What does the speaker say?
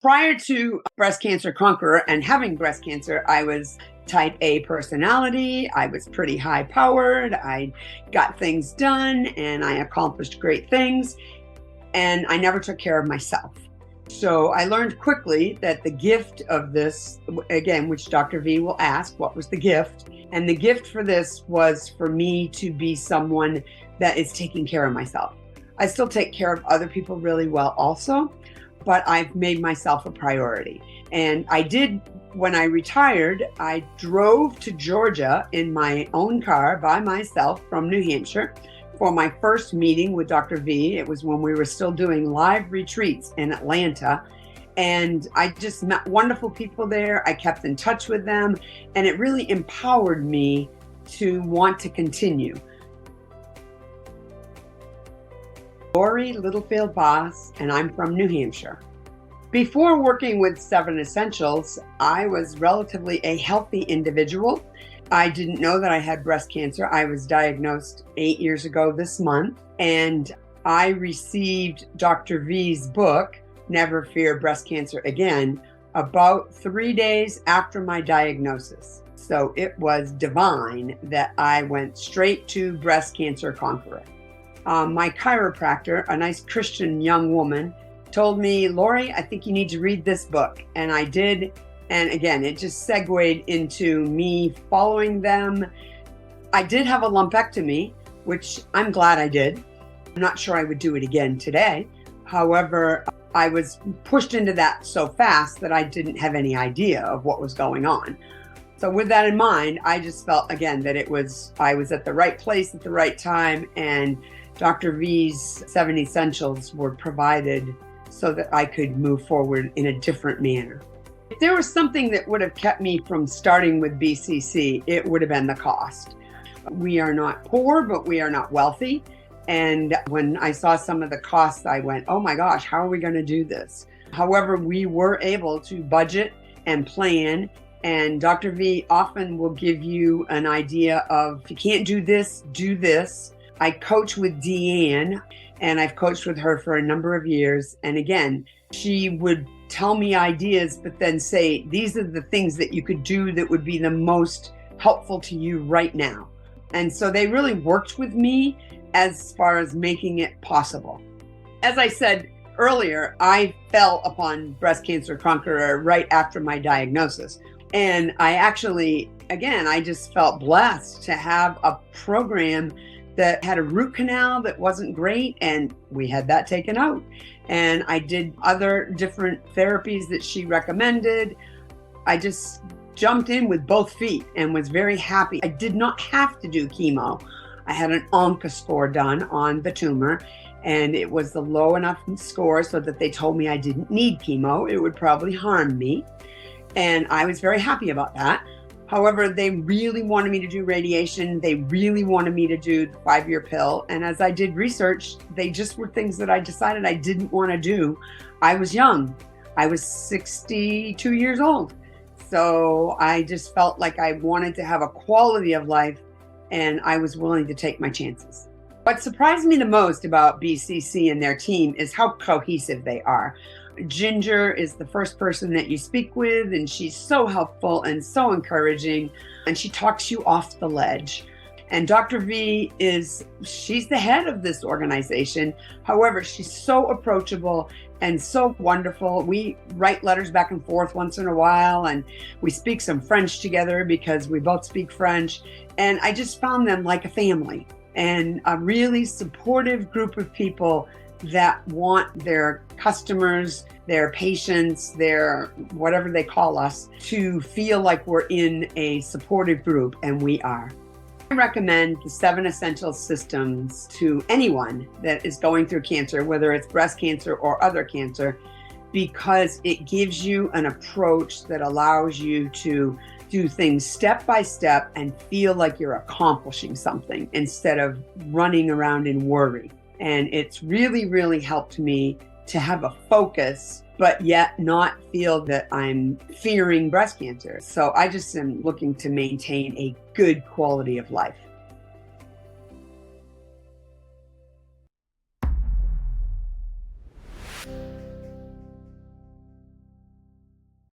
Prior to Breast Cancer Conqueror and having breast cancer, I was type A personality. I was pretty high powered. I got things done and I accomplished great things. And I never took care of myself. So I learned quickly that the gift of this, again, which Dr. V will ask, what was the gift? And the gift for this was for me to be someone that is taking care of myself. I still take care of other people really well also, but I've made myself a priority. And I did, when I retired, I drove to Georgia in my own car by myself from New Hampshire for my first meeting with Dr. V. It was when we were still doing live retreats in Atlanta. And I just met wonderful people there. I kept in touch with them, and it really empowered me to want to continue. Laurie Littlefield-Baas, and I'm from New Hampshire. Before working with 7 Essentials, I was relatively a healthy individual. I didn't know that I had breast cancer. I was diagnosed 8 years ago this month, and I received Dr. V's book, Never Fear Breast Cancer Again, about 3 days after my diagnosis. So it was divine that I went straight to Breast Cancer Conqueror. My chiropractor, a nice Christian young woman, told me, Laurie, I think you need to read this book. And I did. And again, it just segued into me following them. I did have a lumpectomy, which I'm glad I did. I'm not sure I would do it again today. However, I was pushed into that so fast that I didn't have any idea of what was going on. So with that in mind, I just felt again that I was at the right place at the right time, and Dr. V's 7 Essentials were provided so that I could move forward in a different manner. If there was something that would have kept me from starting with BCC, it would have been the cost. We are not poor, but we are not wealthy. And when I saw some of the costs, I went, oh my gosh, how are we going to do this? However, we were able to budget and plan. And Dr. V often will give you an idea of, if you can't do this, do this. I coach with Deanne, and I've coached with her for a number of years. And again, she would tell me ideas, but then say, these are the things that you could do that would be the most helpful to you right now. And so they really worked with me as far as making it possible. As I said earlier, I fell upon Breast Cancer Conqueror right after my diagnosis. And I actually, again, I just felt blessed to have a program that had a root canal that wasn't great, and we had that taken out. And I did other different therapies that she recommended. I just jumped in with both feet and was very happy. I did not have to do chemo. I had an ONCA score done on the tumor, and it was the low enough score so that they told me I didn't need chemo. It would probably harm me. And I was very happy about that. However, they really wanted me to do radiation. They really wanted me to do the 5-year pill. And as I did research, they just were things that I decided I didn't want to do. I was young. I was 62 years old. So I just felt like I wanted to have a quality of life, and I was willing to take my chances. What surprised me the most about BCC and their team is how cohesive they are. Ginger is the first person that you speak with, and she's so helpful and so encouraging, and she talks you off the ledge. And Dr. V she's the head of this organization. However, she's so approachable and so wonderful. We write letters back and forth once in a while, and we speak some French together because we both speak French. And I just found them like a family and a really supportive group of people that want their customers, their patients, their whatever they call us, to feel like we're in a supportive group, and we are. I recommend the 7 Essential systems to anyone that is going through cancer, whether it's breast cancer or other cancer, because it gives you an approach that allows you to do things step by step and feel like you're accomplishing something instead of running around in worry. And it's really, really helped me to have a focus, but yet not feel that I'm fearing breast cancer. So I just am looking to maintain a good quality of life.